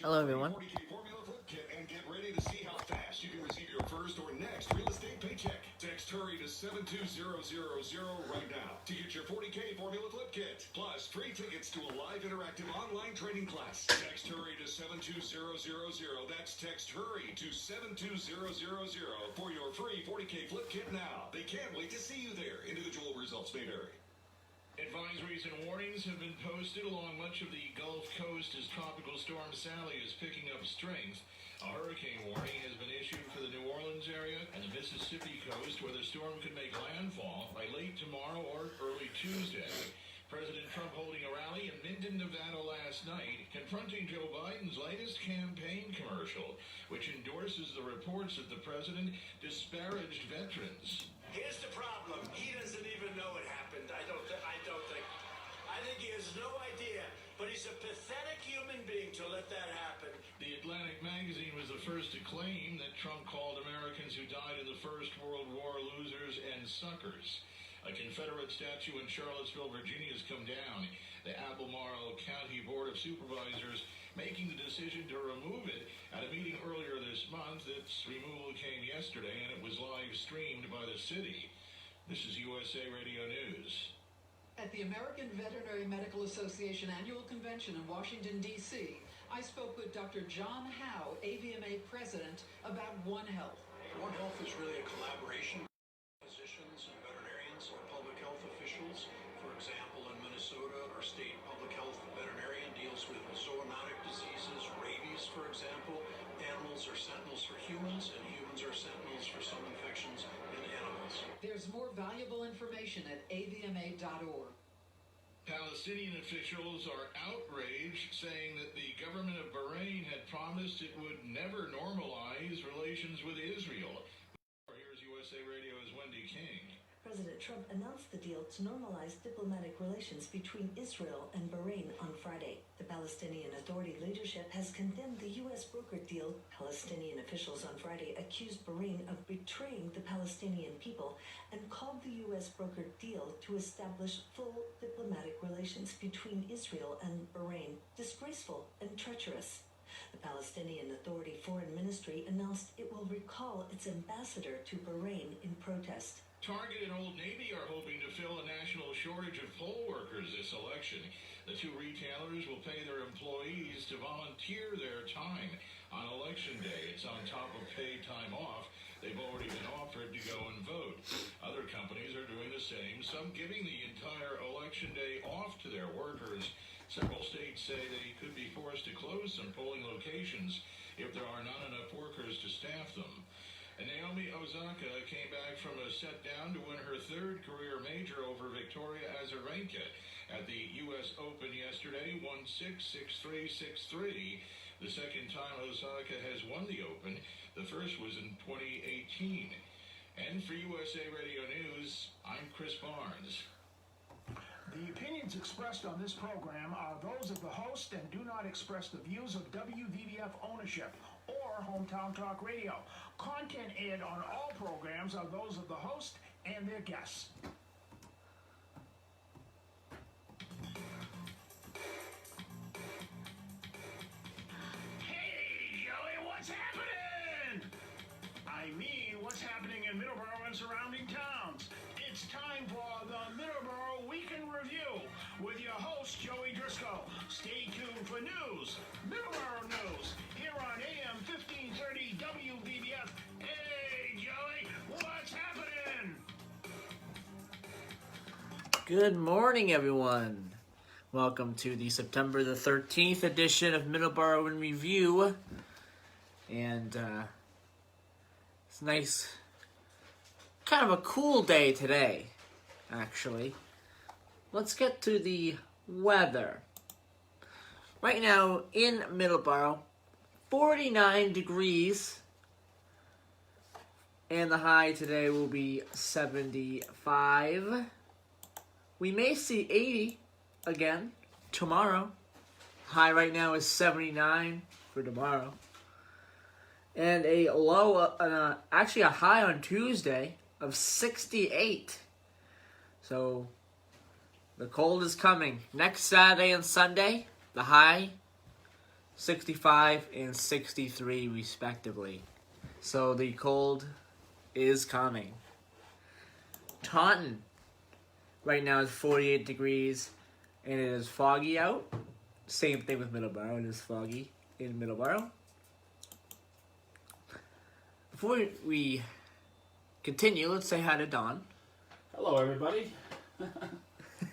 Hello, everyone. 40K formula flip kit and get ready to see how fast you can receive your first or next real estate paycheck. Text hurry to 72000 right now to get your 40K formula flip kit. Plus, free tickets to a live interactive online training class. Text hurry to 72000. That's text hurry to 72000 for your free 40K flip kit now. They can't wait to see you there. Individual results may vary. Advisories and warnings have been posted along much of the Gulf Coast as Tropical Storm Sally is picking up strength. A hurricane warning has been issued for the New Orleans area and the Mississippi coast, where the storm could make landfall by late tomorrow or early Tuesday. President Trump holding a rally in Minden, Nevada last night, confronting Joe Biden's latest campaign commercial, which endorses the reports that the president disparaged veterans. Here's the problem. He doesn't even know it happened. I think he has no idea, but he's a pathetic human being to let that happen. The Atlantic magazine was the first to claim that Trump called Americans who died in the First World War losers and suckers. A Confederate statue in Charlottesville, Virginia has come down. The Albemarle County Board of Supervisors making the decision to remove it at a meeting earlier this month. Its removal came yesterday, and it was live streamed by the city. This is USA Radio News. At the American Veterinary Medical Association Annual Convention in Washington, D.C., I spoke with Dr. John Howe, AVMA President, about One Health. One Health is really a collaboration of physicians and veterinarians or public health officials. For example, in Minnesota, our state public health veterinarian deals with zoonotic diseases, rabies, for example. Animals are sentinels for humans, and humans are sentinels for some infections in animals. There's more valuable information at avma.org. Palestinian officials are outraged, saying that the government of Bahrain had promised it would never normalize relations with Israel. Here's USA Radio's Wendy King. President Trump announced the deal to normalize diplomatic relations between Israel and Bahrain on Friday. The Palestinian Authority leadership has condemned the U.S. brokered deal. Palestinian officials on Friday accused Bahrain of betraying the Palestinian people and called the U.S. brokered deal to establish full diplomatic relations between Israel and Bahrain disgraceful and treacherous. The Palestinian Authority Foreign Ministry announced it will recall its ambassador to Bahrain in protest. Target and Old Navy are hoping to fill a national shortage of poll workers this election. The two retailers will pay their employees to volunteer their time on Election Day. It's on top of paid time off. They've already been offered to go and vote. Other companies are doing the same, some giving the entire Election Day off to their workers. Several states say they could be forced to close some polling locations if there are not enough workers to staff them. And Naomi Osaka came back from a set down to win her third career major over Victoria Azarenka at the U.S. Open yesterday, 1-6, 6-3, 6-3. The second time Osaka has won the Open. The first was in 2018. And for USA Radio News, I'm Chris Barnes. The opinions expressed on this program are those of the host and do not express the views of WVVF ownership or Hometown Talk Radio. Content aired on all programs are those of the host and their guests. Hey, Joey, what's happening? I mean, what's happening in Middleboro and surrounding towns? It's time for the Middleboro Weekend Review with your host, Joey Driscoll. Stay tuned for news, Middleboro News, here on AM 1530 WVBF. Hey, Joey, what's happening? Good morning, everyone. Welcome to the September the 13th edition of Middleboro in Review. And it's nice, kind of a cool day today, actually. Let's get to the weather. Right now in Middleboro, 49 degrees. And the high today will be 75. We may see 80 again tomorrow. High right now is 79 for tomorrow. And a low, actually a high on Tuesday of 68. So the cold is coming. Next Saturday and Sunday, the high 65 and 63 respectively. So the cold is coming. Taunton right now is 48 degrees and it is foggy out. Same thing with Middleboro. It is foggy in Middleboro. Before we continue, let's say hi to Don. Hello, everybody.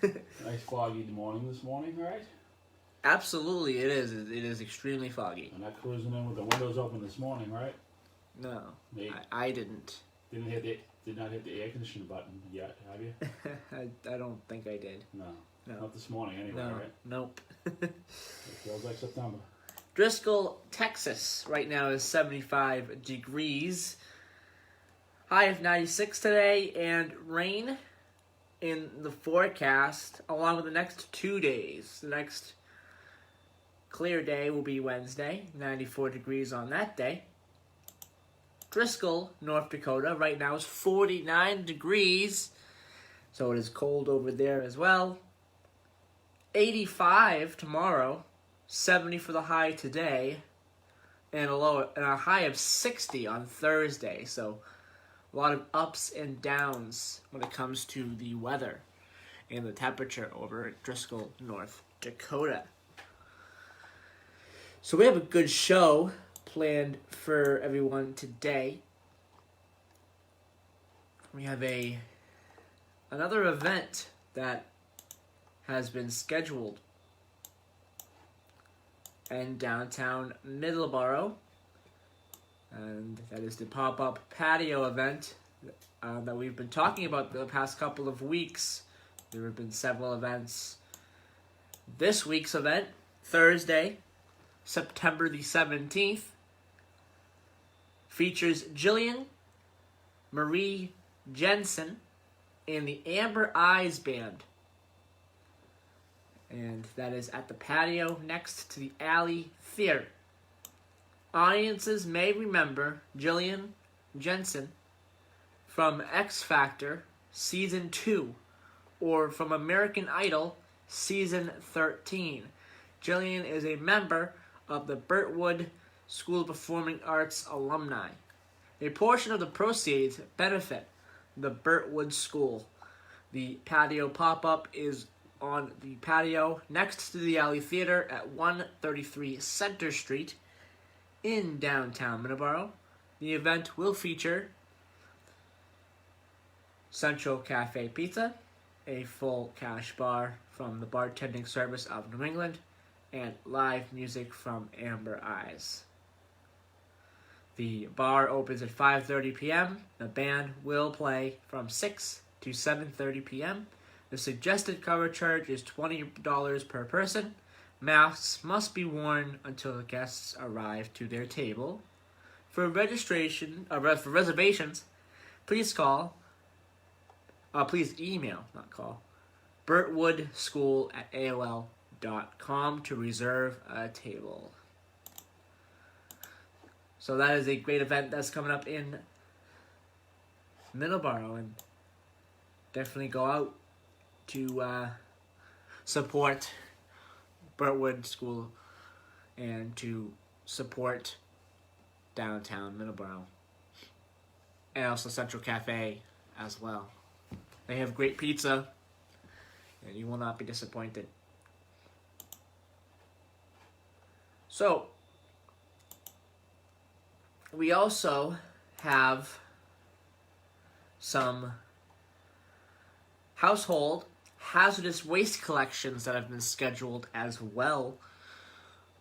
Nice foggy morning this morning, all right? Absolutely, it is. It is extremely foggy. I'm not cruising in with the windows open this morning, right? No, Me. I didn't. Did not hit the air conditioner button yet, have you? I don't think I did. No. No. Not this morning anyway, No, right? nope. It feels like September. Driscoll, Texas, right now is 75 degrees. High of 96 today, and rain in the forecast along with the next 2 days. The next clear day will be Wednesday, 94 degrees on that day. Driscoll, North Dakota, right now is 49 degrees, so it is cold over there as well. 85 tomorrow, 70 for the high today, and a high of 60 on Thursday. So a lot of ups and downs when it comes to the weather and the temperature over at Driscoll, North Dakota. So we have a good show planned for everyone today. We have another event that has been scheduled in downtown Middleboro, and that is the pop-up patio event that we've been talking about the past couple of weeks. There have been several events. This week's event, Thursday, September the 17th, features Jillian Marie Jensen and the Amber Eyes Band. And that is at the patio next to the Alley Theater. Audiences may remember Jillian Jensen from X Factor Season 2 or from American Idol Season 13. Jillian is a member of the Birtwood School of Performing Arts alumni. A portion of the proceeds benefit the Birtwood School. The patio pop-up is on the patio next to the Alley Theater at 133 Center Street in downtown Middleboro. The event will feature Central Cafe Pizza, a full cash bar from the bartending service of New England, and live music from Amber Eyes. The bar opens at 5:30 p.m. The band will play from 6 to 7:30 p.m. The suggested cover charge is $20 per person. Masks must be worn until the guests arrive to their table. For reservations, please email, birtwoodschool@aol.com to reserve a table. So that is a great event that's coming up in Middleboro, and definitely go out to support Birtwood School and to support downtown Middleboro, and also Central Cafe as well. They have great pizza, and you will not be disappointed. So, we also have some household hazardous waste collections that have been scheduled as well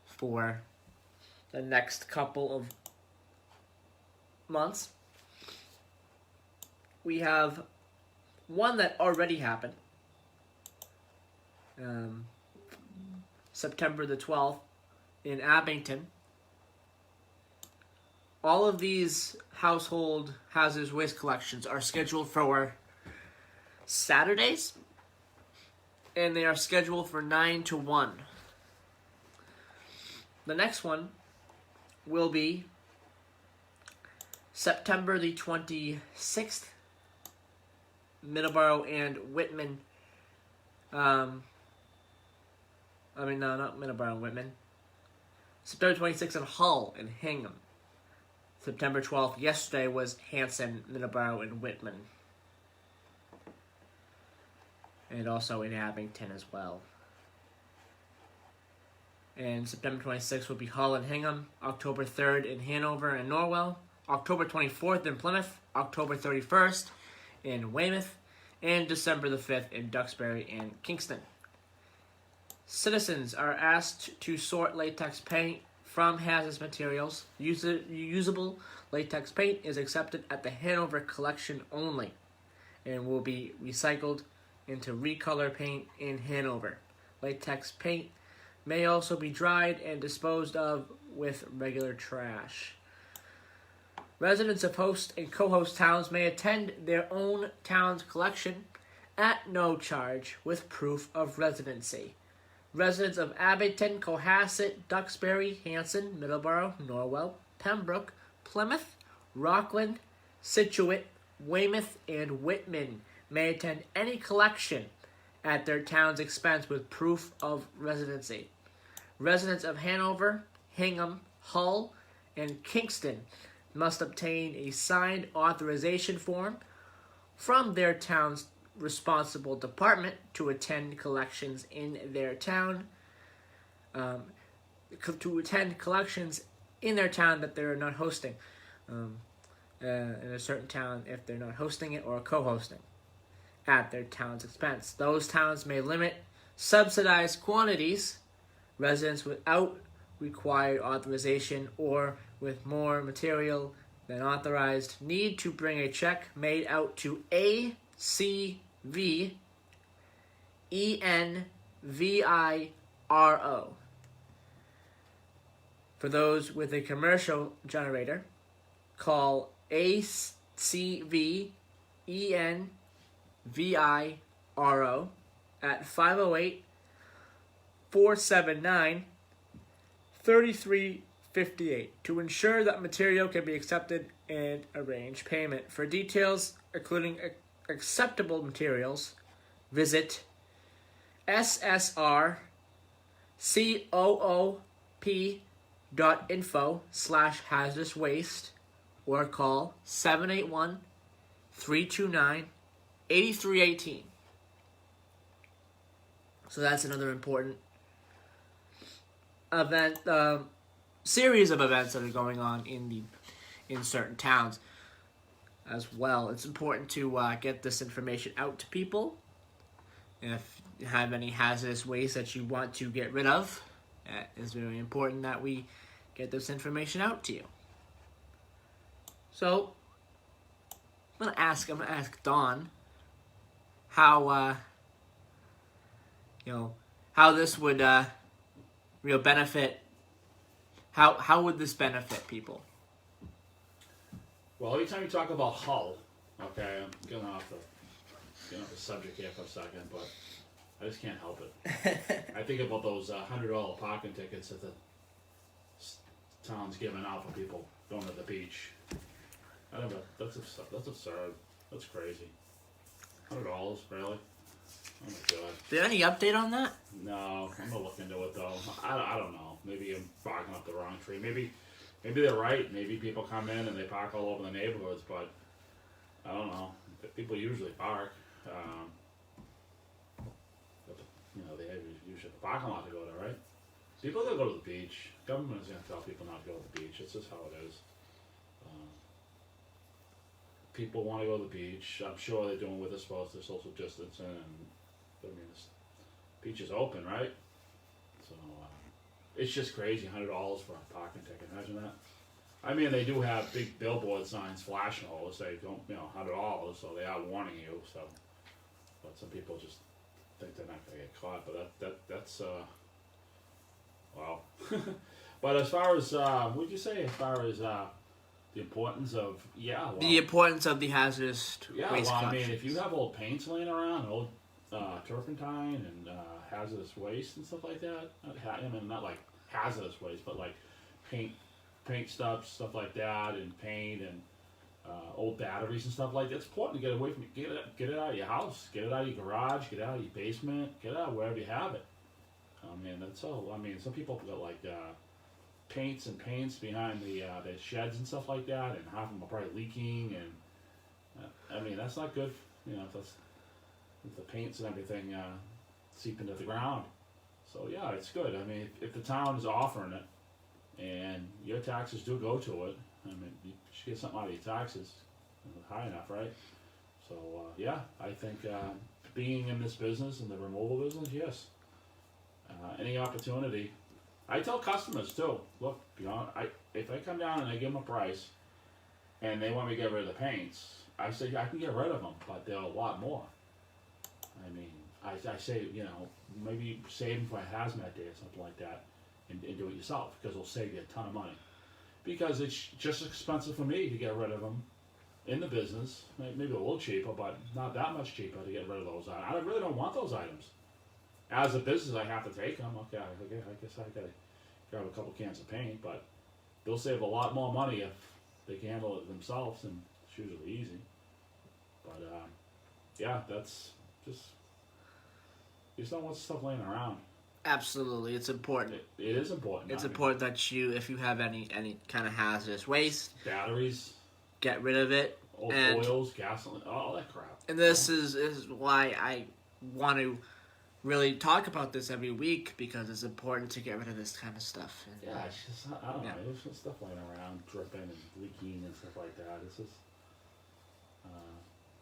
for the next couple of months. We have one that already happened, September the 12th in Abington. All of these household hazardous waste collections are scheduled for Saturdays, and they are scheduled for 9 to 1. The next one will be September the 26th, Middleboro and Whitman. Not Middleboro and Whitman. September 26th in Hull and Hingham. September 12th, yesterday, was Hanson, Middleboro, and Whitman. And also in Abington as well. And September 26th will be Hull and Hingham. October 3rd in Hanover and Norwell. October 24th in Plymouth. October 31st in Weymouth. And December the 5th in Duxbury and Kingston. Citizens are asked to sort latex paint from hazardous materials. Usable latex paint is accepted at the Hanover collection only and will be recycled into recolor paint in Hanover. Latex paint may also be dried and disposed of with regular trash. Residents of host and co-host towns may attend their own town's collection at no charge with proof of residency. Residents of Abington, Cohasset, Duxbury, Hanson, Middleboro, Norwell, Pembroke, Plymouth, Rockland, Scituate, Weymouth, and Whitman may attend any collection at their town's expense with proof of residency. Residents of Hanover, Hingham, Hull, and Kingston must obtain a signed authorization form from their town's responsible department to attend collections in their town. To attend collections in their town that they're not hosting. In a certain town if they're not hosting it or co-hosting at their town's expense. Those towns may limit subsidized quantities. Residents without required authorization or with more material than authorized need to bring a check made out to ACV ENVIRO. For those with a commercial generator, call ACV ENVIRO at 508-479-3358 to ensure that material can be accepted and arrange payment. For details, including acceptable materials, visit ssrcoop.info/hazardous waste or call 781-329-8318. So that's another important event, series of events that are going on in certain towns as well. It's important to get this information out to people. If you have any hazardous waste that you want to get rid of, it's very important that we get this information out to you. So I'm gonna ask Dawn how how this would benefit. How would this benefit people? Well, anytime you talk about Hull, okay, I'm getting off the subject here for a second, but I just can't help it. I think about those $100 parking tickets that the town's giving out for people going to the beach. I don't know. That's absurd. That's crazy. $100, really? Oh my god. Is there any update on that? No, I'm gonna look into it though. I don't know. Maybe I'm barking up the wrong tree. Maybe they're right. Maybe people come in and they park all over the neighborhoods, but I don't know. People usually park. But they have usually the parking lot to go to, right? People that go to the beach. Government is gonna tell people not to go to the beach. It's just how it is. People want to go to the beach. I'm sure they're doing what they're supposed to, social distancing, and I mean, this beach is open, right? So it's just crazy, $100 for a parking ticket. Imagine that. I mean, they do have big billboard signs flashing all this. They don't, $100, so they are warning you. So, but some people just think they're not going to get caught. But that's wow. But as far as what would you say? As far as the importance of the importance of the hazardous waste I mean, if you have old paints laying around, old turpentine and hazardous waste and stuff like that. Not like hazardous waste, but like paint stuff like that, and paint and old batteries and stuff like that. It's important to get away from it. Get it out of your house. Get it out of your garage. Get it out of your basement. Get it out wherever you have it. I mean, that's all. I mean, some people got like paints behind the sheds and stuff like that, and half of them are probably leaking, and I mean that's not good. You know, if the paints and everything seep into the ground. So yeah, it's good. I mean, if the town is offering it, and your taxes do go to it, I mean, you should get something out of your taxes, high enough, right? So yeah, I think being in this business, in the removal business, yes, any opportunity. I tell customers too, look, if I come down and I give them a price, and they want me to get rid of the paints, I say I can get rid of them, but they're a lot more. I mean, I say, you know, maybe save them for a hazmat day or something like that, and do it yourself, because it'll save you a ton of money. Because it's just expensive for me to get rid of them in the business, maybe a little cheaper, but not that much cheaper to get rid of those items. I really don't want those items. As a business, I have to take them. Okay, I guess I gotta grab a couple cans of paint, but they'll save a lot more money if they can handle it themselves, and it's usually easy. But yeah, that's just, you just don't want stuff laying around. Absolutely, it's important. It is important. It's important that if you have any kind of hazardous waste, batteries, get rid of it. Old oils, gasoline, all that crap. And this is why I want to really talk about this every week, because it's important to get rid of this kind of stuff. And, yeah, it's just, I don't know, there's just stuff laying around, dripping and leaking and stuff like that. It's just,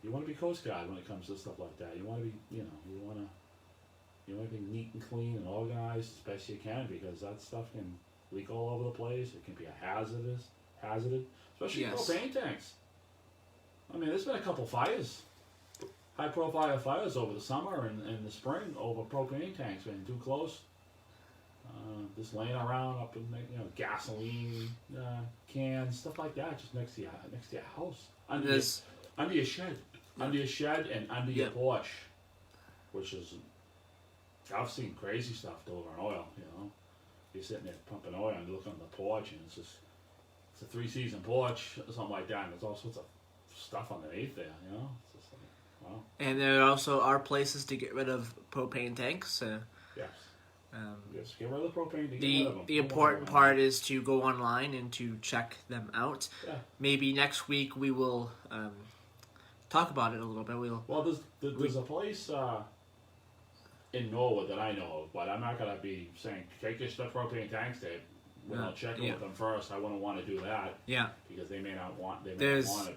you want to be Coast Guard when it comes to stuff like that. You want to be, you want to be neat and clean and organized as best you can, because that stuff can leak all over the place. It can be a hazard, especially propane tanks. I mean, there's been a couple fires, high-profile fires over the summer and the spring over propane tanks being too close. Just laying around up in gasoline cans, stuff like that, just next to your house, under your shed, and under your porch, which is, I've seen crazy stuff delivering oil. You're sitting there pumping oil and you look on the porch, and it's a 3-season porch or something like that, and there's all sorts of stuff underneath there. It's just like, wow. And there also are places to get rid of propane tanks. Yes. Just get rid of the propane. Get rid of them. The important part is to go online and to check them out. Yeah. Maybe next week we will talk about it a little bit. Well, there's a place in Norwood that I know of, but I'm not gonna be saying take your stuff propane tanks there. Without checking with them first, I wouldn't want to do that. Yeah. Because they may not want it.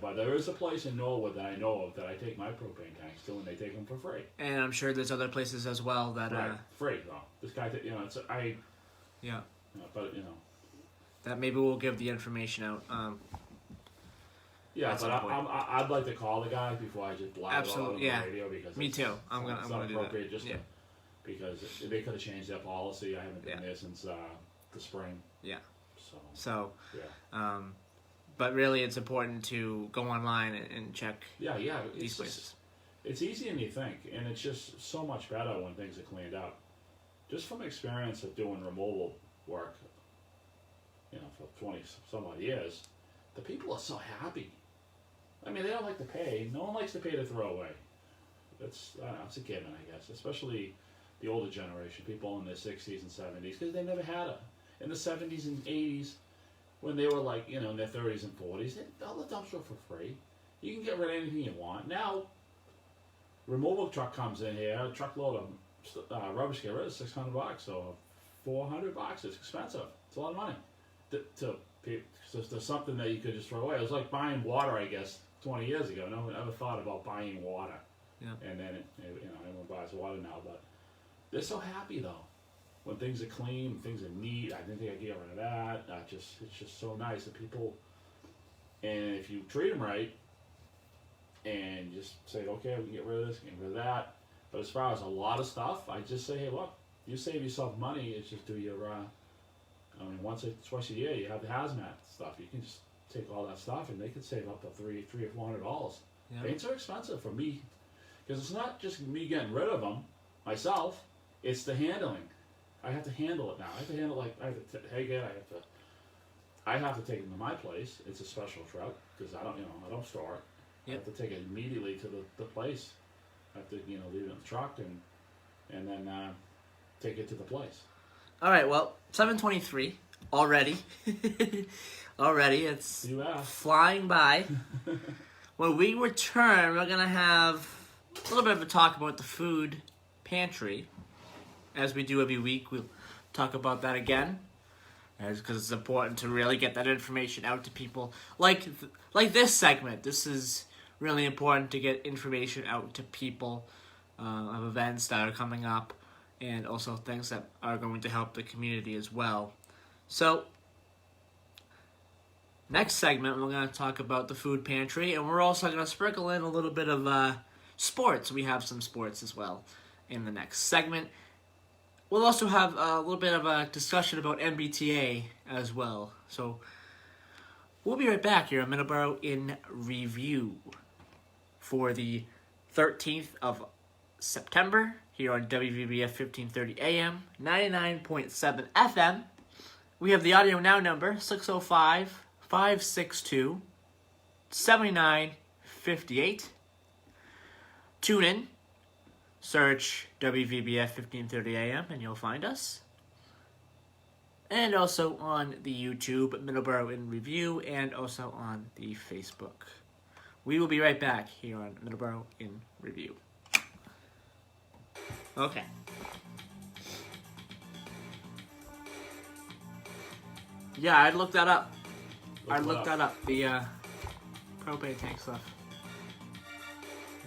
But there is a place in Norwood that I know of that I take my propane tanks to, and they take them for free. And I'm sure there's other places as well that free though. This guy, Yeah. But that maybe we'll give the information out. Yeah, but I'd like to call the guy before I just blab it all over the radio, because me too. I'm gonna do that. Because they could have changed their policy. I haven't been there since the spring. Yeah. So yeah. But really, it's important to go online and check. Yeah. These places. It's easier than you think, and it's just so much better when things are cleaned up. Just from experience of doing removal work, for 20 some odd years, the people are so happy. I mean, they don't like to pay. No one likes to pay to throw away. It's a given, I guess, especially the older generation, people in their 60s and 70s, because they never had it. In the 70s and 80s, when they were like, in their 30s and 40s, all the dumps were for free. You can get rid of anything you want. Now, removal truck comes in here, a truckload of rubbish get rid of $600, so $400. It's expensive. It's a lot of money. There's something that you could just throw away. It was like buying water, I guess, 20 years ago. No one ever thought about buying water. Yeah. And then everyone buys water now, but they're so happy though. When things are clean, things are neat, I didn't think I'd get rid of that. It's just so nice that people, and if you treat them right, and just say, okay, we can get rid of this, get rid of that. But as far as a lot of stuff, I just say, hey, look, you save yourself money. It's just do your, once or twice a year, you have the hazmat stuff. You can just take all that stuff, and they could save up to $300 or $400. Yeah. Paints are expensive for me, because it's not just me getting rid of them myself. It's the handling. I have to handle it now. I have to handle I have to take it to my place. It's a special truck because I don't store it. Yep. I have to take it immediately to the place. I have to leave it in the truck and then take it to the place. All right. Well, 7:23. already. Already, it's You asked. flying by. When we return, we're going to have a little bit of a talk about the food pantry. As we do every week, we'll talk about that again. Because it's important to really get that information out to people. Like this segment, this is really important to get information out to people of events that are coming up. And also things that are going to help the community as well. So, next segment, we're going to talk about the food pantry, and we're also going to sprinkle in a little bit of sports. We have some sports as well in the next segment. We'll also have a little bit of a discussion about MBTA as well. So, we'll be right back here on Middleboro in Review for the 13th of September here on WVBF 1530 AM, 99.7 FM. We have the audio now number, 605-562-7958. Tune in, search WVBF 1530 AM, and you'll find us. And also on the YouTube, Middleboro in Review, and also on the Facebook. We will be right back here on Middleboro in Review. Okay. Yeah, I looked that up. The propane tank stuff.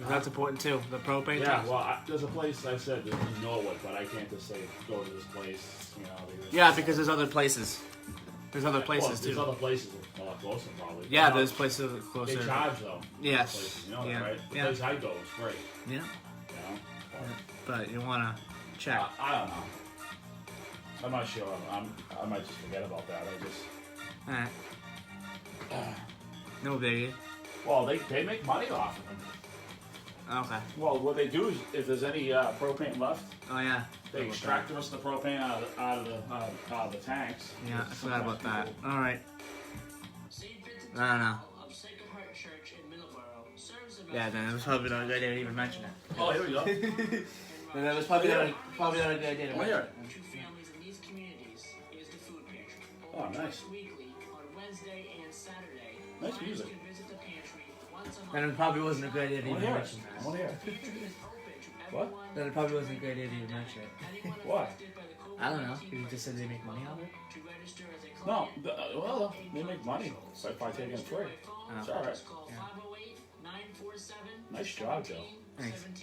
That's important too. The propane Yeah, tank. well, there's a place I said in Norwood, but I can't just say go to this place. Yeah, because there's other places. There's other places There's too. other places a lot closer, probably. Yeah, But there's places closer. They charge though. Yes. Places, you know Yeah. that, right? The Yeah. place I go is free. Yeah. You know? But you wanna check. I don't know. I'm not sure. I might just forget about that. Alright. No biggie. Well, they make money off of them. Okay. Well, what they do is, if there's any propane left, Oh yeah. they extract the rest of the propane out of the tanks. Yeah, I forgot about that. Alright. I don't know. Yeah, then it was probably not a good idea to even mention it. Oh, here we go. Then that was probably not a good idea to Oh, mention here. it. Two families in these communities is the food pantry. Oh, nice. Weekly on Wednesday and Saturday. Nice Clients music. can visit the pantry once a month. Then it probably wasn't a good idea to I want even to hear mention it. I that. want to hear it. The pantry is open to What? everyone. Then it probably wasn't a good idea to even mention it. Anyone Why? affected by the I don't know. COVID-19 You just said they make money on it. to register as a No, client. well, they make money by taking it free. It's all right. Call 508-947-1717 Nice job, Joe. Thanks. and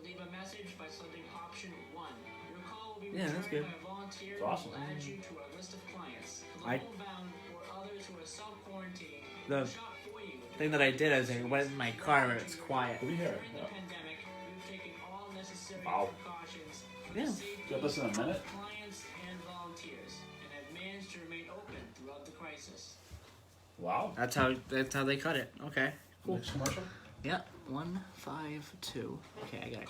leave a message by selecting option 1. Your call will be Yeah, that's returned good. by a volunteer It's awesome. who will add you to our list of clients. For the I- homebound or others who are self-quarantining, The shop for you. thing that I did is I went in my car and it's quiet. Can we hear it? During the pandemic, we've taken all necessary Wow. precautions for Yeah. the safety Got this in a of minute? clients and volunteers, and have managed to remain open throughout the crisis. Wow. That's how they cut it. Okay. Cool. Next commercial? Yeah. 152. Okay, I gotta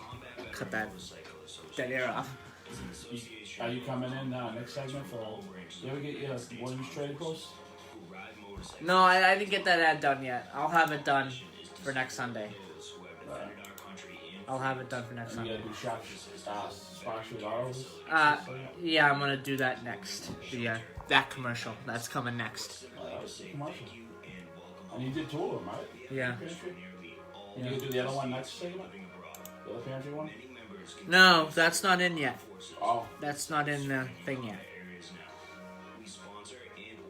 cut that air off. Are you coming in next segment for? You ever get your one use trade post? No, I didn't get that ad done yet. I'll have it done for next Sunday. I'll have it done for next You Sunday. gotta do shop Sparks with Autos? Yeah, I'm gonna do that next. That commercial. That's coming next. That was a commercial. And you did two of them, right? Yeah. You gonna do the other one next segment? The other pantry one? No, that's not in yet. Oh. That's not in the thing yet.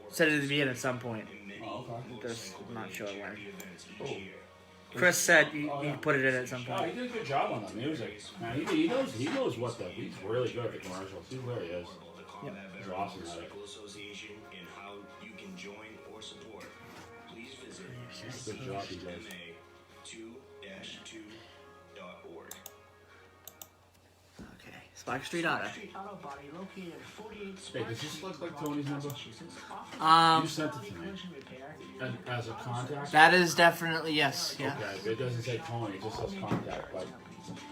Said it to be in at some point. Oh, okay. Just not sure when. Oh. Chris said he'd put it in at some Oh, point. he did a good job on the music. Man, he knows what he's really good at the commercials. He really is. Yep. He's awesome at it. Association and how you can join or support. Please visit Good job, he does. CMA2-2.org. Okay. Spike Street Auto. Auto Body located at 48 Hey, does this look like Tony's number? Um, You sent it to me. As a contact? that is definitely yes. Yeah. Okay, but it doesn't say Tony, it just says contact. But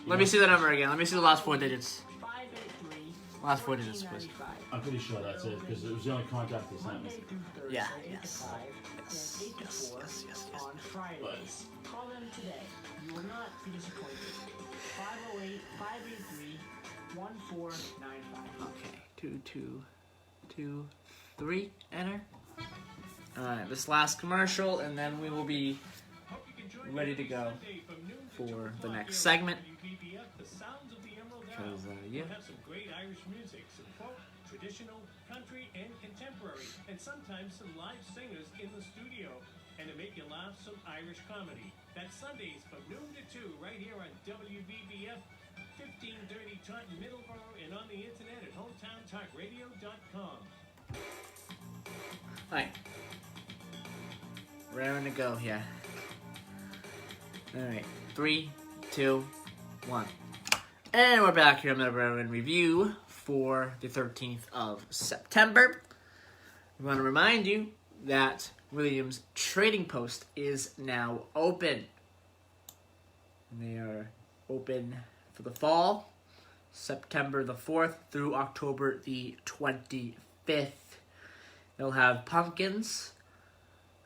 Let me see the number again. Let me see the last four digits. Last four digits, please. I'm pretty sure that's it because it was the only contact they sent me. Yeah. Yes. Yes. On Fridays. Call them today. You will not be disappointed. 508-583-1495. Okay. 222. 3 enter. Alright, this last commercial, and then we will be ready to go for the next segment. Because, yeah. We'll have some great Irish music, some folk, traditional, country, and contemporary, and sometimes some live singers in the studio. And to make you laugh, some Irish comedy. That's Sundays from noon to 2 right here on WBBF 1530 Taunton, Middleboro, and on the internet at hometowntalkradio.com. Alright. Raring to go here. Alright. 3, 2, 1. And we're back here on Middleboro in review for the 13th of September. We want to remind you that Williams Trading Post is now open. And they are open for the fall, September the 4th through October the 25th. They'll have pumpkins,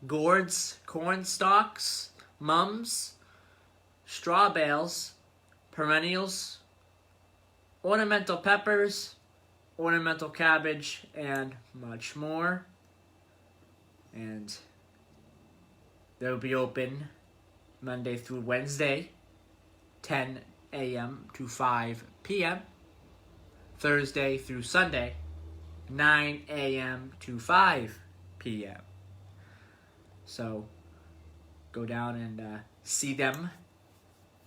gourds, corn stalks, mums, straw bales, perennials, ornamental peppers, ornamental cabbage, and much more. And they'll be open Monday through Wednesday, 10 a.m. to 5 p.m. Thursday through Sunday, 9 a.m. to 5 p.m. So, go down and see them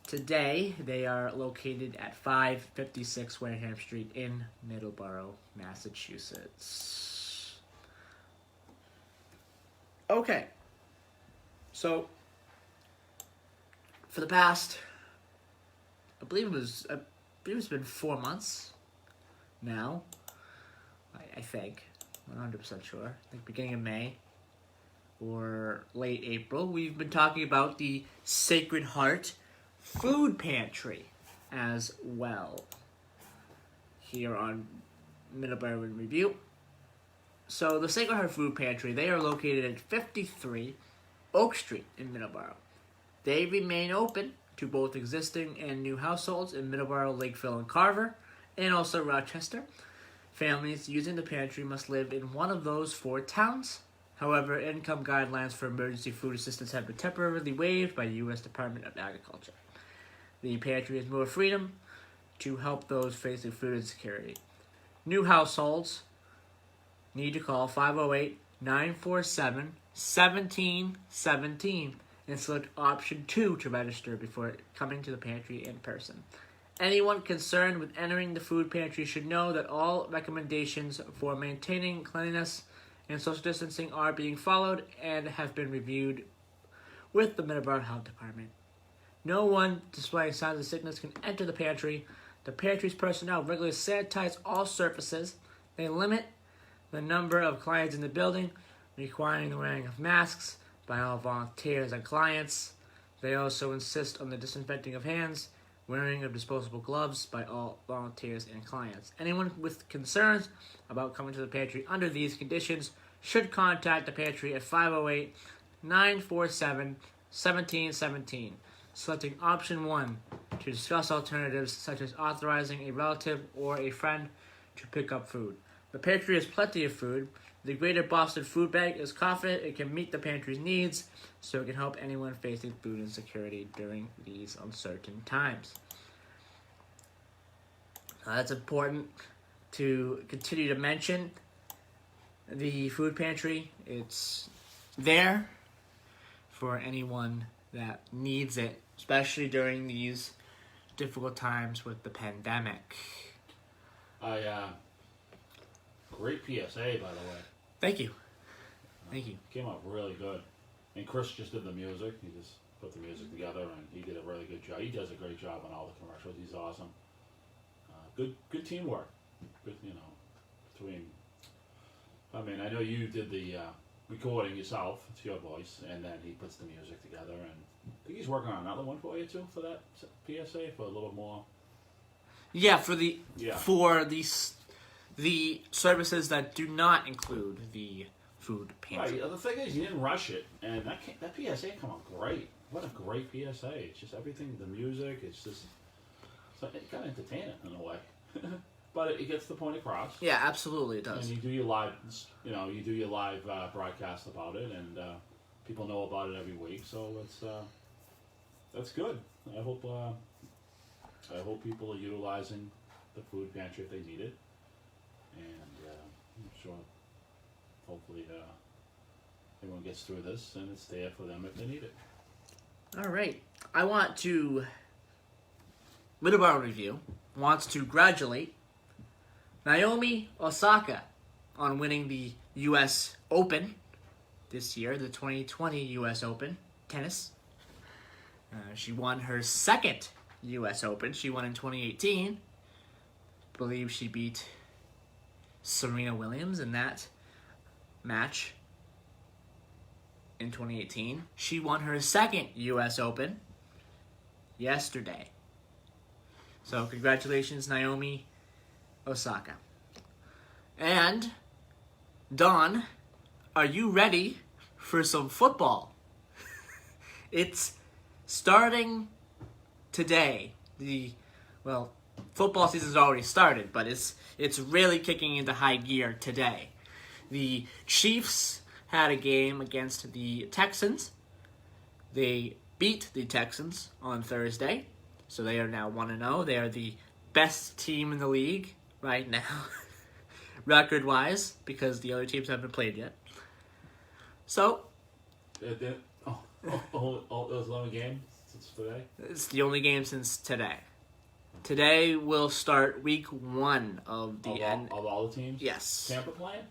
today. They are located at 556 Wareham Street in Middleboro, Massachusetts. Okay. So, for the past, I believe it's been 4 months now. I think. I'm not 100% sure. I think beginning of May or late April, we've been talking about the Sacred Heart Food Pantry as well here on Middleboro in Review. So the Sacred Heart Food Pantry, they are located at 53 Oak Street in Middleboro. They remain open to both existing and new households in Middleboro, Lakeville, and Carver, and also Rochester. Families using the pantry must live in one of those 4 towns. However, income guidelines for emergency food assistance have been temporarily waived by the U.S. Department of Agriculture. The pantry has more freedom to help those facing food insecurity. New households need to call 508-947-1717 and select option 2 to register before coming to the pantry in person. Anyone concerned with entering the food pantry should know that all recommendations for maintaining cleanliness and social distancing are being followed and have been reviewed with the Middleboro Health Department. No one displaying signs of sickness can enter the pantry. The pantry's personnel regularly sanitize all surfaces. They limit the number of clients in the building, requiring the wearing of masks by all volunteers and clients. They also insist on the disinfecting of hands, wearing of disposable gloves by all volunteers and clients. Anyone with concerns about coming to the pantry under these conditions should contact the pantry at 508-947-1717, selecting option 1 to discuss alternatives such as authorizing a relative or a friend to pick up food. The pantry has plenty of food. The Greater Boston Food Bank is confident it can meet the pantry's needs, so it can help anyone facing food insecurity during these uncertain times. It's important to continue to mention the food pantry. It's there for anyone that needs it, especially during these difficult times with the pandemic. Great PSA, by the way. Thank you. Thank you. Came out really good. And Chris just did the music. He just put the music together, and he did a really good job. He does a great job on all the commercials. He's awesome. Good teamwork. Good, between. I mean, I know you did the recording yourself. It's your voice, and then he puts the music together. And I think he's working on another one for you too for that PSA for a little more. Yeah, for the services that do not include the food pantry. Right. The thing is, you didn't rush it, and that PSA come out great. What a great PSA! It's just everything, the music. It's just it kind of entertaining in a way. but it gets the point across. Yeah, absolutely it does. And you do your live, broadcast about it, and people know about it every week. So that's good. I hope people are utilizing the food pantry if they need it, and I'm sure, hopefully, everyone gets through this and it's there for them if they need it. All right. I want to, Middleboro Review wants to congratulate Naomi Osaka on winning the U.S. Open this year, the 2020 U.S. Open tennis. She won her second U.S. Open. She won in 2018. I believe she beat Serena Williams in that match in 2018. She won her second U.S. Open yesterday. So congratulations, Naomi Osaka. And, Dawn, are you ready for some football? It's starting today. Football season's already started, but it's really kicking into high gear today. The Chiefs had a game against the Texans. They beat the Texans on Thursday, so they are now 1-0. They are the best team in the league right now, record-wise, because the other teams haven't played yet. So, Those 11 games since today? It's the only game since today. Today will start week 1 of the end. Of all the teams? Yes. Tampa playing?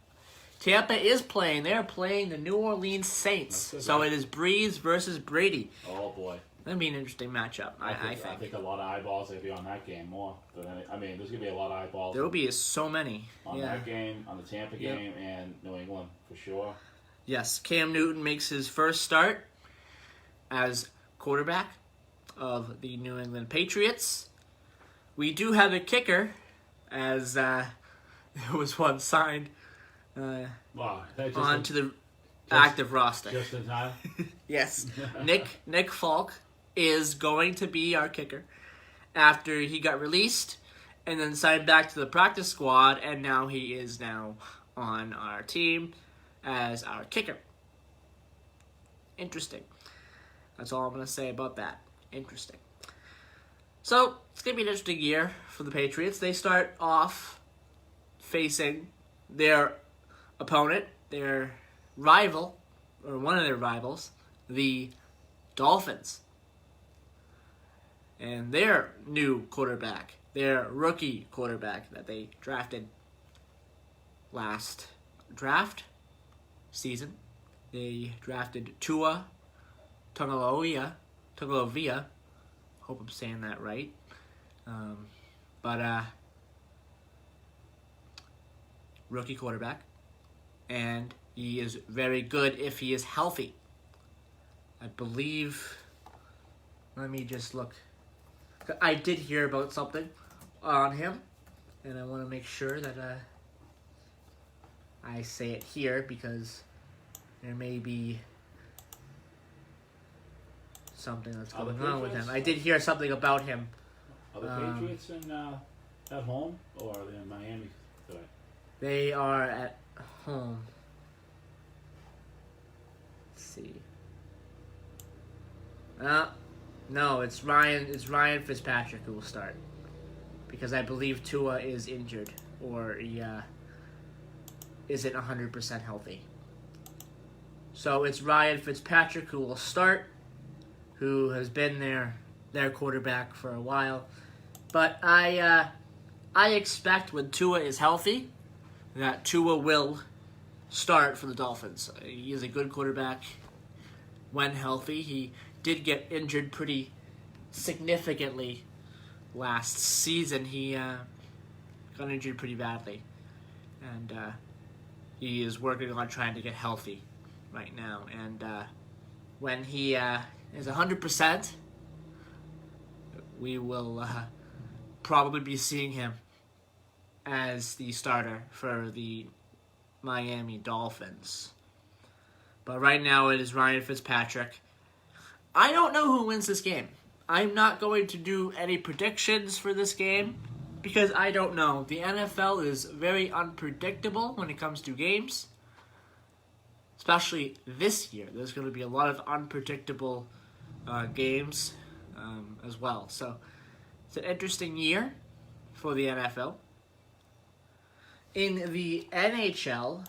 Tampa is playing. They're playing the New Orleans Saints. So it is Breeze versus Brady. Oh, boy. That'll be an interesting matchup, I think. I think a lot of eyeballs are going to be on that game more. There's going to be a lot of eyeballs. There will be so many. On that game, on the Tampa game, and New England, for sure. Yes, Cam Newton makes his first start as quarterback of the New England Patriots. We do have a kicker, as there was one signed onto the active roster. Just in time? Yes. Nick Falk is going to be our kicker after he got released and then signed back to the practice squad, and now he is now on our team as our kicker. Interesting. That's all I'm going to say about that. Interesting. So, it's going to be an interesting year for the Patriots. They start off facing their opponent, their rival, or one of their rivals, the Dolphins. And their new quarterback, their rookie quarterback that they drafted last draft season. They drafted Tua Tagovailoa. Hope I'm saying that right. Rookie quarterback. And he is very good if he is healthy. I believe... Let me just look. I did hear about something on him. And I want to make sure that I say it here because there may be something that's going on with him. I did hear something about him. Are the Patriots at home, or are they in Miami today? They are at home. Let's see. No, it's Ryan Fitzpatrick who will start, because I believe Tua is injured, or he isn't 100% healthy. So it's Ryan Fitzpatrick who will start, who has been their quarterback for a while. But I expect when Tua is healthy, that Tua will start for the Dolphins. He is a good quarterback when healthy. He did get injured pretty significantly last season. He got injured pretty badly. And he is working on trying to get healthy right now. And when he is 100%, we will probably be seeing him as the starter for the Miami Dolphins. But right now it is Ryan Fitzpatrick. I don't know who wins this game. I'm not going to do any predictions for this game. because I don't know. The NFL is very unpredictable when it comes to games. Especially this year. There's going to be a lot of unpredictable games as well. So it's an interesting year for the NFL. In the NHL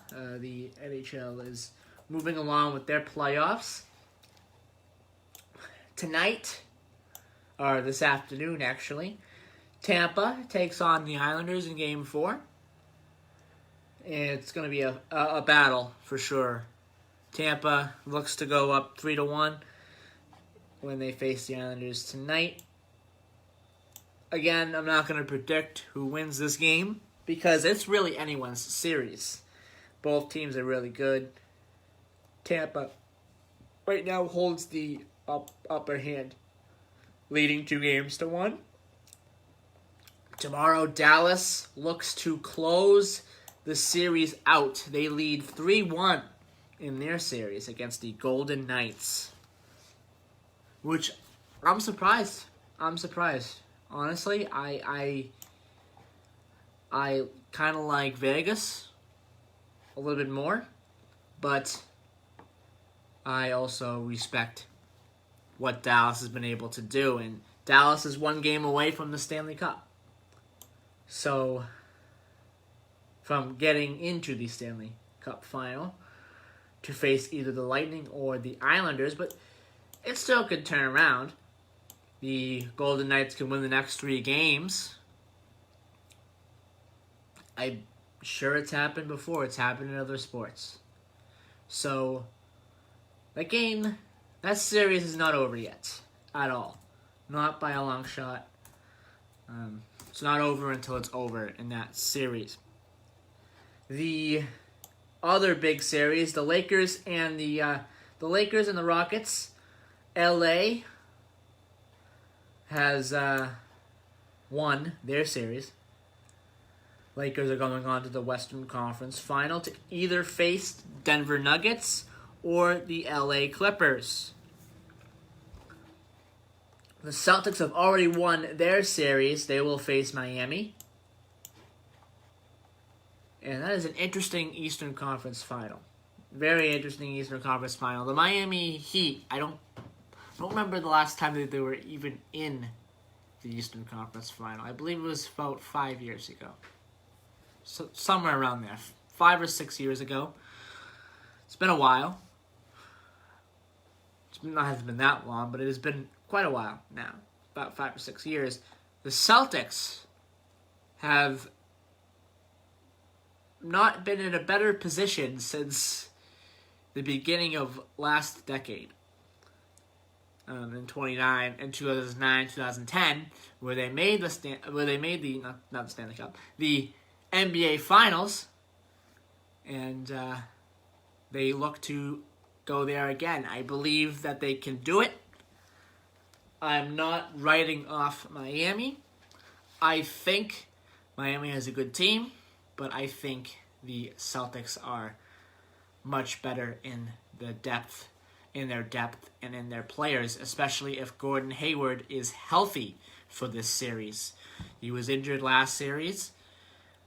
is moving along with their playoffs. Tonight, or this afternoon actually, Tampa takes on the Islanders in Game 4. It's going to be a battle for sure. Tampa looks to go up 3-1 when they face the Islanders tonight. Again, I'm not going to predict who wins this game because it's really anyone's series. Both teams are really good. Tampa right now holds the upper hand, leading 2-1. Tomorrow, Dallas looks to close the series out. They lead 3-1 in their series against the Golden Knights, which I'm surprised. Honestly, I kind of like Vegas a little bit more, but I also respect what Dallas has been able to do, and Dallas is one game away from the Stanley Cup. So, from getting into the Stanley Cup final to face either the Lightning or the Islanders, but it still could turn around. The Golden Knights can win the next 3 games. I'm sure it's happened before. It's happened in other sports. So, that series is not over yet. At all. Not by a long shot. It's not over until it's over in that series. The other big series, the Lakers and the Rockets. LA has won their series. Lakers are going on to the Western Conference Final to either face Denver Nuggets or the LA Clippers. The Celtics have already won their series. They will face Miami. And that is an interesting Eastern Conference Final. Very interesting Eastern Conference Final. The Miami Heat, I don't remember the last time that they were even in the Eastern Conference Final. I believe it was about 5 years ago. So, somewhere around there. 5 or 6 years ago. It's been a while. It hasn't been that long, but it has been quite a while now. About 5 or 6 years. The Celtics have not been in a better position since the beginning of last decade. In 2009, 2010, where they made the not the Stanley Cup, the NBA Finals, and they look to go there again. I believe that they can do it. I'm not writing off Miami. I think Miami has a good team, but I think the Celtics are much better in their depth and in their players, especially if Gordon Hayward is healthy for this series. He was injured last series,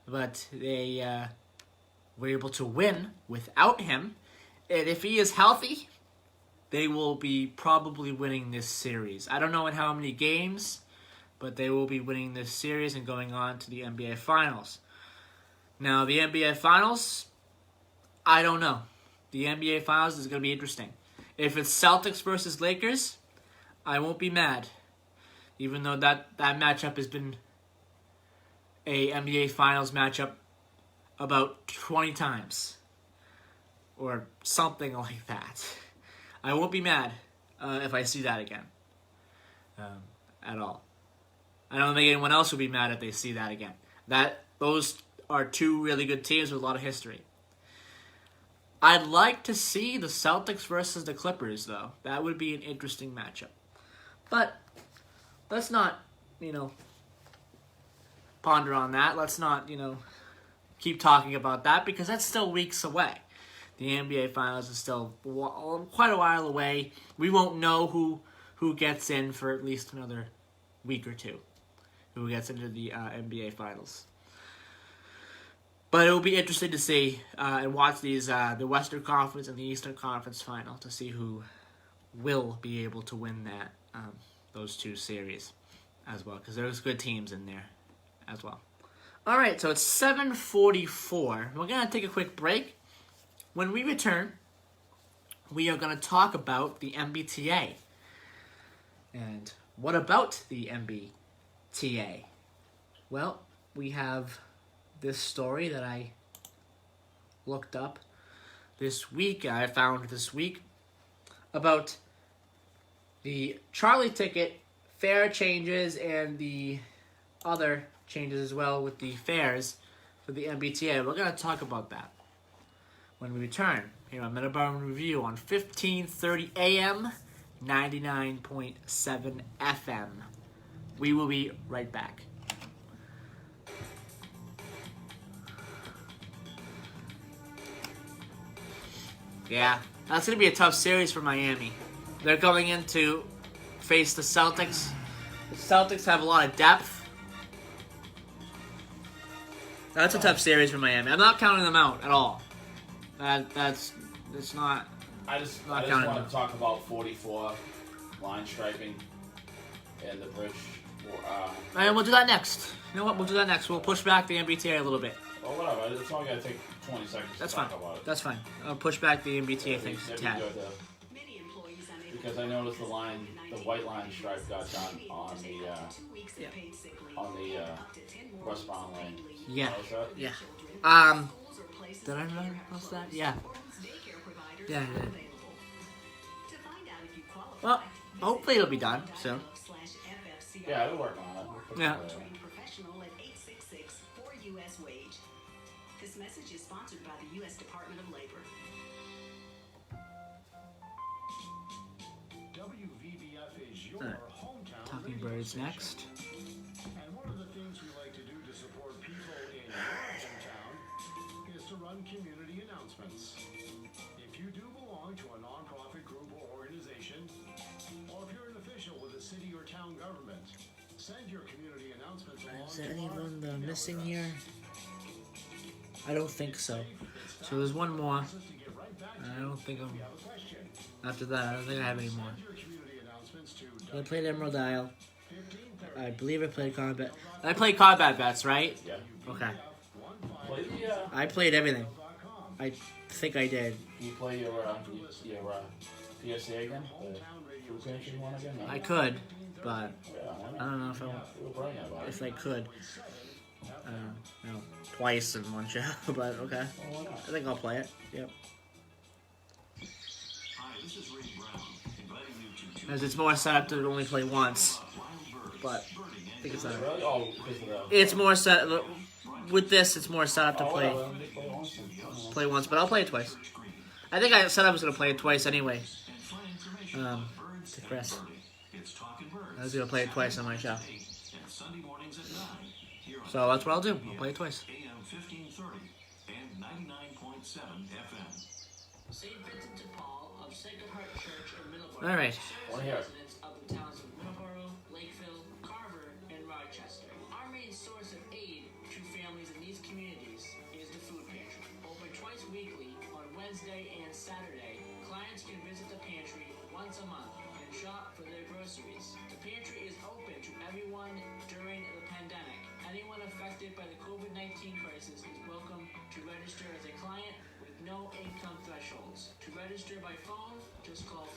but they were able to win without him. And if he is healthy, they will be probably winning this series. I don't know in how many games, but they will be winning this series and going on to the NBA Finals. Now, the NBA Finals, I don't know. The NBA Finals is going to be interesting. If it's Celtics versus Lakers, I won't be mad. Even though that matchup has been a NBA Finals matchup about 20 times. Or something like that. I won't be mad if I see that again. At all. I don't think anyone else will be mad if they see that again. Those are 2 really good teams with a lot of history. I'd like to see the Celtics versus the Clippers, though. That would be an interesting matchup. But let's not, ponder on that. Let's not, keep talking about that because that's still weeks away. The NBA Finals is still quite a while away. We won't know who gets in for at least another week or 2. who gets into the NBA Finals. But it will be interesting to see and watch these the Western Conference and the Eastern Conference final to see who will be able to win that those two series as well, because there's good teams in there as well. All right, so it's 7:44. We're gonna take a quick break. When we return, we are gonna talk about the MBTA. And what about the MBTA? Well, we have this story that I looked up this week, I found this week, about the Charlie ticket fare changes and the other changes as well with the fares for the MBTA. We're going to talk about that when we return here on Middleboro Review on 1530 AM, 99.7 FM. We will be right back. Yeah, that's going to be a tough series for Miami. They're going in to face the Celtics. The Celtics have a lot of depth. That's a tough series for Miami. I'm not counting them out at all. It's not. I just not want counting to talk about 44 line striping and the bridge. And we'll do that next. You know what? We'll do that next. We'll push back the MBTA a little bit. Or whatever. It's only going to take 20 seconds That's to fine. talk about it. That's fine. I'll push back the MBTA thing a tad. Because I noticed the white line stripe got done on the westbound lane. Yeah. Notice that? Yeah. Did I notice that? Yeah. Yeah. Well, hopefully it'll be done soon. Yeah, they're working on it. Yeah. This message is sponsored by the U.S. Department of Labor. WVBF is your hometown. Talking Birds next. And one of the things we like to do to support people in your hometown is to run community announcements. If you do belong to a nonprofit group or organization, or if you're an official with a city or town government, send your community announcements along. Is there anyone missing here? I don't think so. So there's one more. I don't think I'm... After that, I don't think I have any more. I played Emerald Isle. I believe I played Combat. I played Combat Bets, right? Yeah. Okay. Play I played everything. I think I did. you play your PSA again? The food pantry one again? No? I could, but Yeah, I don't know if I could. Twice in one show, but okay. I think I'll play it. Yep. Hi, this is Ray Brown, inviting you to As it's more set up to only play once, but I think it's not. Really? Oh, because of the... It's more set with this. It's more set up to Oh, play whatever. Play once. once, but I'll play it twice. I think I said I was gonna play it twice anyway. To Chris, I was gonna play it twice on my show. So that's what I'll do. I'll play it twice. AM 1530 and 99.7 FM. St. Vincent de Paul of Sacred Heart Church in Middleborough. All right. Serves residents of the towns of Middleborough, Lakeville, Carver, and Rochester. Our main source of aid to families in these communities is the food pantry. Open twice weekly on Wednesday and Saturday. Clients can visit the pantry once a month and shop for their groceries. The pantry is open to everyone during the pandemic. Anyone affected by the COVID-19 crisis is welcome to register as a client with no income thresholds. To register by phone, just call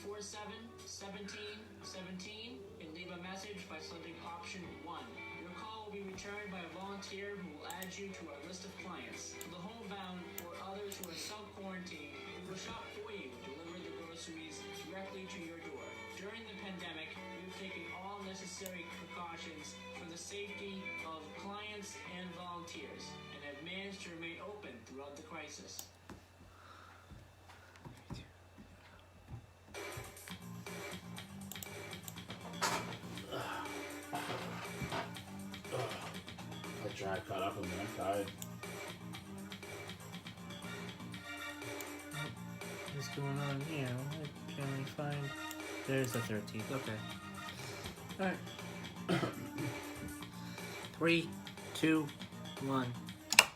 508-947-1717 and leave a message by selecting option 1. Your call will be returned by a volunteer who will add you to our list of clients. For the homebound or others who are self-quarantined, we will shop for you and deliver the groceries directly to your door. During the pandemic, we've taken all necessary precautions for the safety of clients and volunteers and have managed to remain open throughout the crisis. I tried caught up with me. I'm tired. What's going on here? I can't find. There's the 13th. Okay. All right. 3, 2, 1.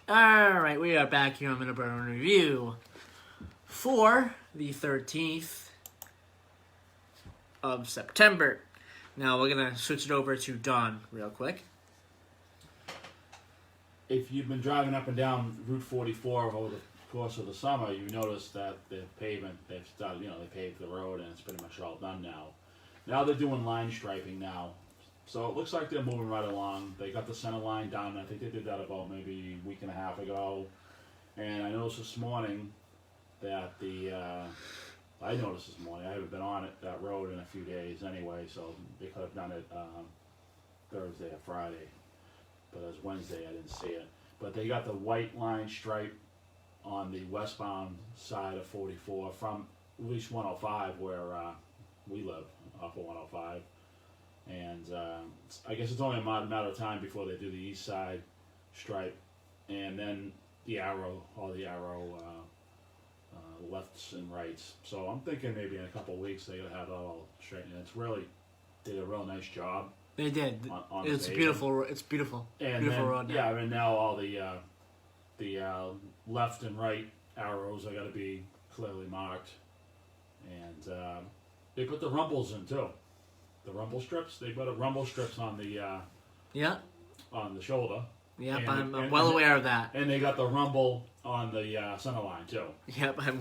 Alright, we are back here on Middleboro in Review for the 13th of September. Now we're going to switch it over to Don real quick. If you've been driving up and down Route 44 over the course of the summer, you notice that the pavement, they've started, they paved the road and it's pretty much all done now. Now they're doing line striping now. So it looks like they're moving right along. They got the center line done. I think they did that about maybe a week and a half ago. And I noticed this morning that I haven't been on that road in a few days anyway, so they could have done it Thursday or Friday. But it was Wednesday, I didn't see it. But they got the white line stripe on the westbound side of 44 from at least 105 where we live, off of 105. And I guess it's only a matter of time before they do the east side stripe, and then the arrow, all the arrow lefts and rights. So I'm thinking maybe in a couple of weeks they're gonna have it all straightened. It's really did a real nice job. They did. On it's beautiful. It's beautiful. And beautiful then, road now. Yeah, and now all the left and right arrows are gonna be clearly marked, and they put the rumbles in too. The rumble strips. They put rumble strips on the on the shoulder. Yep, I'm well aware of that. And they got the rumble on the center line too. Yep, I'm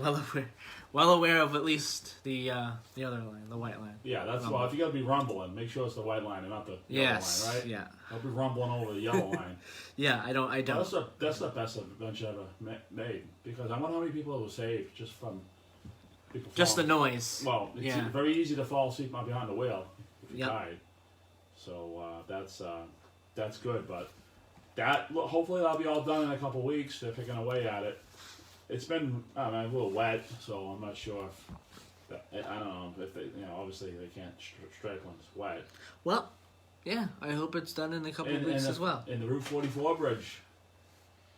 well aware of at least the other line, the white line. Yeah, that's why if you got to be rumbling, make sure it's the white line and not the yellow line, right? Yeah. Don't be rumbling over the yellow line. Yeah, I don't. That's the best invention ever made, because I wonder how many people it was saved just from people. Just the noise. Well, it's very easy to fall asleep behind the wheel if you're tired. So that's good, but. Hopefully that'll be all done in a couple of weeks. They're picking away at it. It's been a little wet, so I'm not sure if I don't know if they obviously they can't strike when it's wet. Well, yeah, I hope it's done in a couple of weeks as well. And the Route 44 bridge,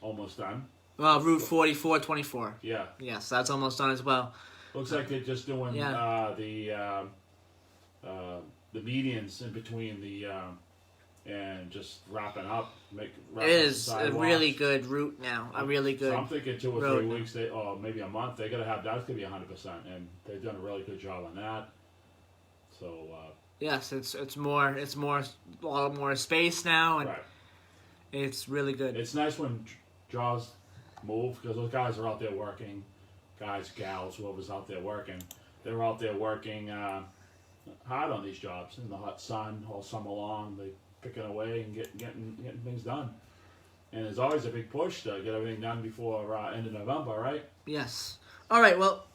almost done. Well, Route 44, 24. Yeah. Yes, that's almost done as well. Looks like they're just doing the medians in between the. And just wrapping up. It is a really good route now. A really good. So I'm thinking 2 or 3 weeks, or maybe a month. They're gonna have that's gonna be 100%, and they've done a really good job on that. So. Yes, it's a lot more space now, and it's really good. It's nice when Jaws move, because those guys are out there working, guys, gals, whoever's out there working. They're out there working hard on these jobs in the hot sun all summer long. They picking away and getting things done, and there's always a big push to get everything done before end of November, right? Yes. All right. Well,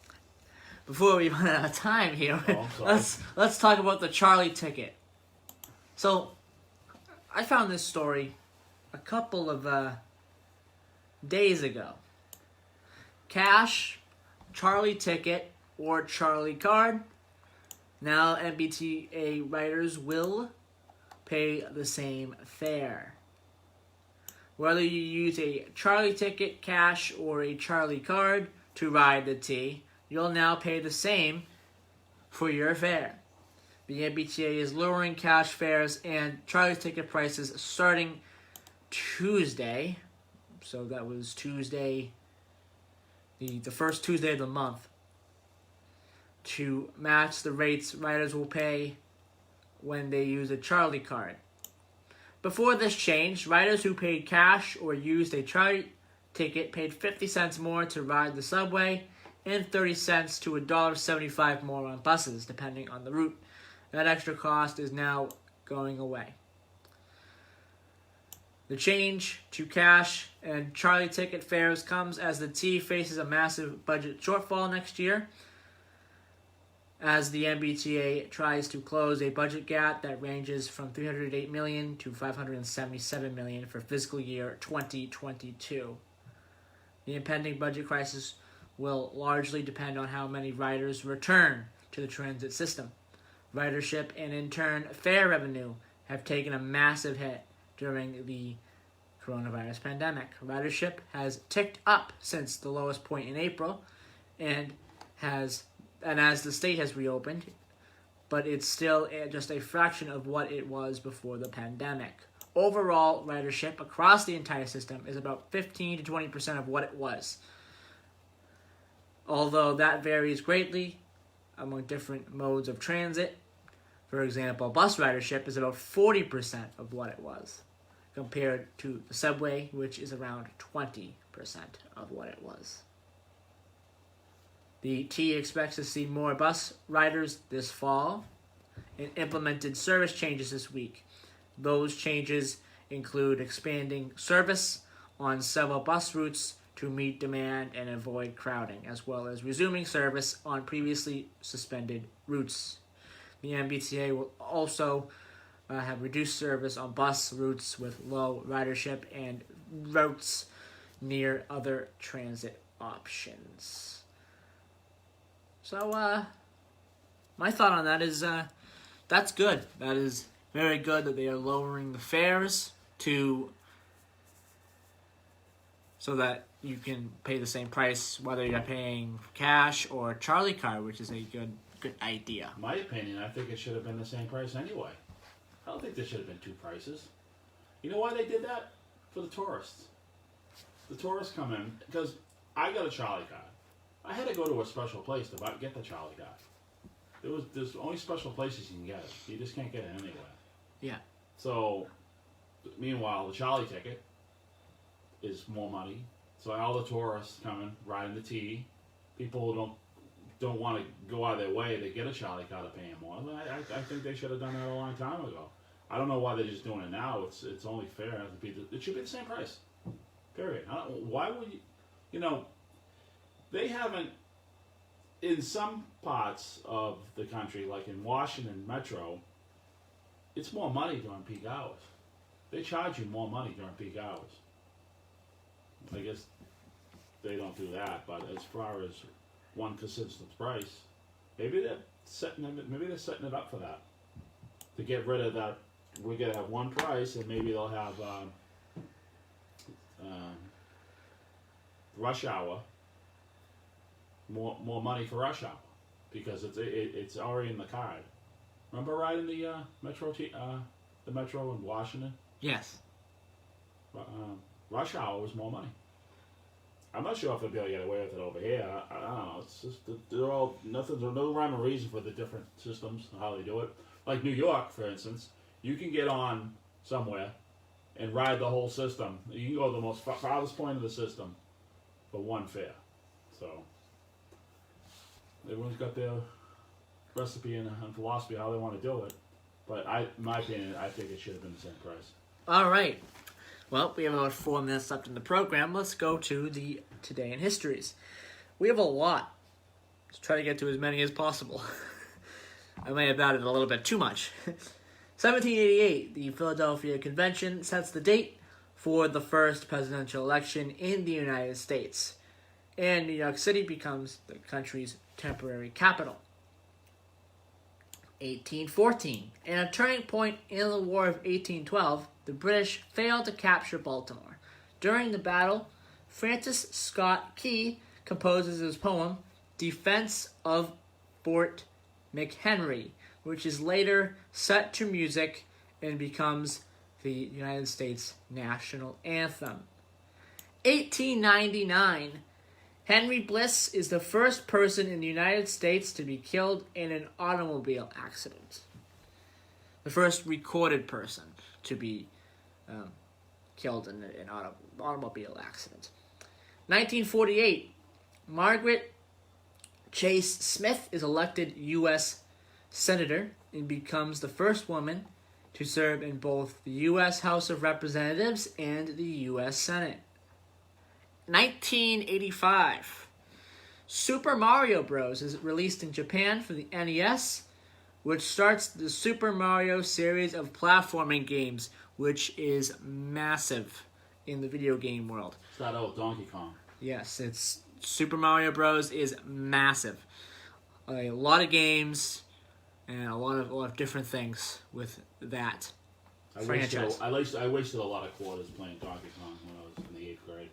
before we run out of time here, let's talk about the Charlie ticket. So, I found this story a couple of days ago. Cash, Charlie ticket, or Charlie card. Now MBTA riders will pay the same fare. Whether you use a Charlie ticket, cash, or a Charlie card to ride the T, you'll now pay the same for your fare. The MBTA is lowering cash fares and Charlie ticket prices starting Tuesday. So that was Tuesday, the first Tuesday of the month. To match the rates riders will pay when they use a Charlie card. Before this change, riders who paid cash or used a Charlie ticket paid 50 cents more to ride the subway and 30 cents to $1.75 more on buses, depending on the route. That extra cost is now going away. The change to cash and Charlie ticket fares comes as the T faces a massive budget shortfall next year, as the MBTA tries to close a budget gap that ranges from $308 million to $577 million for fiscal year 2022. The impending budget crisis will largely depend on how many riders return to the transit system. Ridership and, in turn, fare revenue have taken a massive hit during the coronavirus pandemic. Ridership has ticked up since the lowest point in April, and as the state has reopened, but it's still just a fraction of what it was before the pandemic. overall ridership across the entire system is about 15 to 20% of what it was. Although that varies greatly among different modes of transit. For example, bus ridership is about 40% of what it was, compared to the subway, which is around 20% of what it was. The T expects to see more bus riders this fall and implemented service changes this week. Those changes include expanding service on several bus routes to meet demand and avoid crowding, as well as resuming service on previously suspended routes. The MBTA will also have reduced service on bus routes with low ridership and routes near other transit options. So, my thought on that is that's good. That is very good that they are lowering the fares so that you can pay the same price whether you're paying cash or Charlie card, which is a good idea. My opinion, I think it should have been the same price anyway. I don't think there should have been two prices. You know why they did that? For the tourists. The tourists come in, because I got a Charlie card. I had to go to a special place to get the Charlie card. There's only special places you can get it. You just can't get it anywhere. Yeah. So, meanwhile, the Charlie ticket is more money. So all the tourists coming, riding the T, people who don't want to go out of their way to get a Charlie card to pay them more. I think they should have done that a long time ago. I don't know why they're just doing it now. It's only fair. It should be the same price. Period. Why would you? They haven't, in some parts of the country, like in Washington Metro, it's more money during peak hours. They charge you more money during peak hours. I guess they don't do that, but as far as one consistent price, maybe they're setting it up for that. To get rid of that, we're gonna have one price, and maybe they'll have rush hour. More money for rush hour because it's already in the card. Remember riding the metro in Washington? Yes. Rush hour was more money. I'm not sure if they'll be able to get away with it over here. I don't know. It's just there's no rhyme or reason for the different systems and how they do it. Like New York, for instance, you can get on somewhere and ride the whole system. You can go to the most farthest point of the system for one fare. So everyone's got their recipe and philosophy how they want to do it. But in my opinion, I think it should have been the same price. All right. Well, we have about 4 minutes left in the program. Let's go to the Today in Histories. We have a lot. Let's try to get to as many as possible. I may have added a little bit too much. 1788, the Philadelphia Convention sets the date for the first presidential election in the United States, and New York City becomes the country's temporary capital. 1814, in a turning point in the War of 1812, the British failed to capture Baltimore. During the battle, Francis Scott Key composes his poem, Defense of Fort McHenry, which is later set to music and becomes the United States national anthem. 1899, Henry Bliss is the first person in the United States to be killed in an automobile accident. The first recorded person to be killed in an automobile accident. 1948, Margaret Chase Smith is elected U.S. Senator and becomes the first woman to serve in both the U.S. House of Representatives and the U.S. Senate. 1985, Super Mario Bros. Is released in Japan for the NES, which starts the Super Mario series of platforming games, which is massive in the video game world. It's that old Donkey Kong. Yes, Super Mario Bros. Is massive. A lot of games and a lot of different things with that franchise. I wasted a lot of quarters playing Donkey Kong when I was in the 8th grade.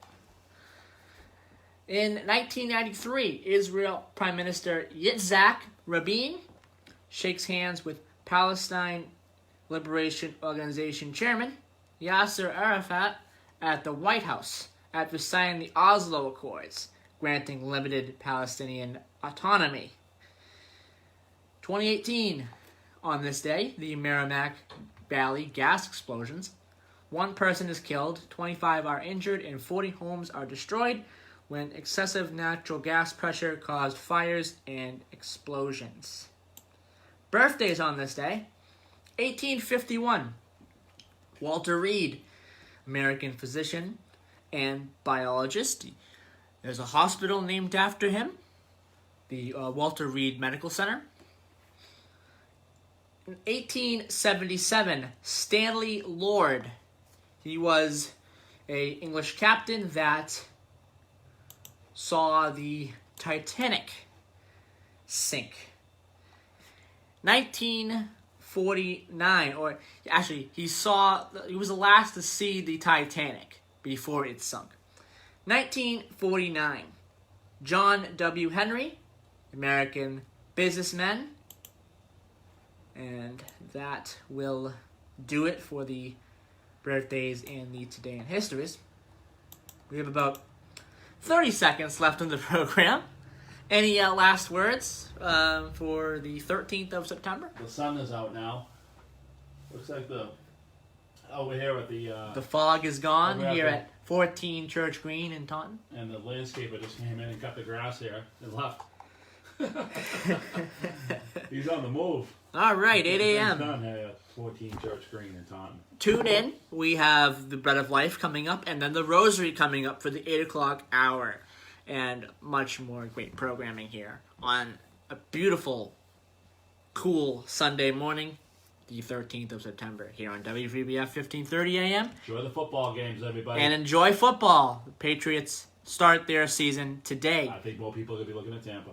In 1993, Israel Prime Minister Yitzhak Rabin shakes hands with Palestine Liberation Organization Chairman Yasser Arafat at the White House after signing the Oslo Accords, granting limited Palestinian autonomy. 2018, on this day, the Merrimack Valley gas explosions. 1 person is killed, 25 are injured, and 40 homes are destroyed when excessive natural gas pressure caused fires and explosions. Birthdays on this day. 1851, Walter Reed, American physician and biologist. There's a hospital named after him, the Walter Reed Medical Center. In 1877, Stanley Lord. He was an English captain that saw the Titanic sink. 1949, or actually, he was the last to see the Titanic before it sunk. 1949, John W. Henry, American businessman. And that will do it for the birthdays and the Today in Histories. We have about 30 seconds left in the program. Any last words for the 13th of September? The sun is out now. Looks like over here at the fog is gone over here at 14 Church Green in Taunton. And the landscaper just came in and cut the grass here and left. He's on the move. All right, 8 a.m. Done here at 14 Church Green in Taunton. Tune in. We have the Bread of Life coming up, and then the Rosary coming up for the 8 o'clock hour, and much more great programming here on a beautiful, cool Sunday morning, the 13th of September, here on WVBF 1530 a.m. Enjoy the football games, everybody. And enjoy football. The Patriots start their season today. I think more people are going to be looking at Tampa.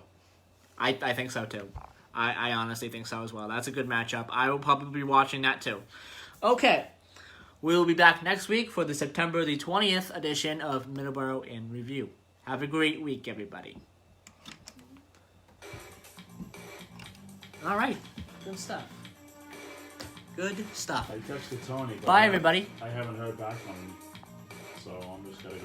I think so, too. I honestly think so as well. That's a good matchup. I will probably be watching that, too. Okay. We'll be back next week for the September the 20th edition of Middleboro in Review. Have a great week, everybody. All right. Good stuff. Good stuff. I texted Tony. Bye, everybody. I haven't heard back from him, so I'm just going to go.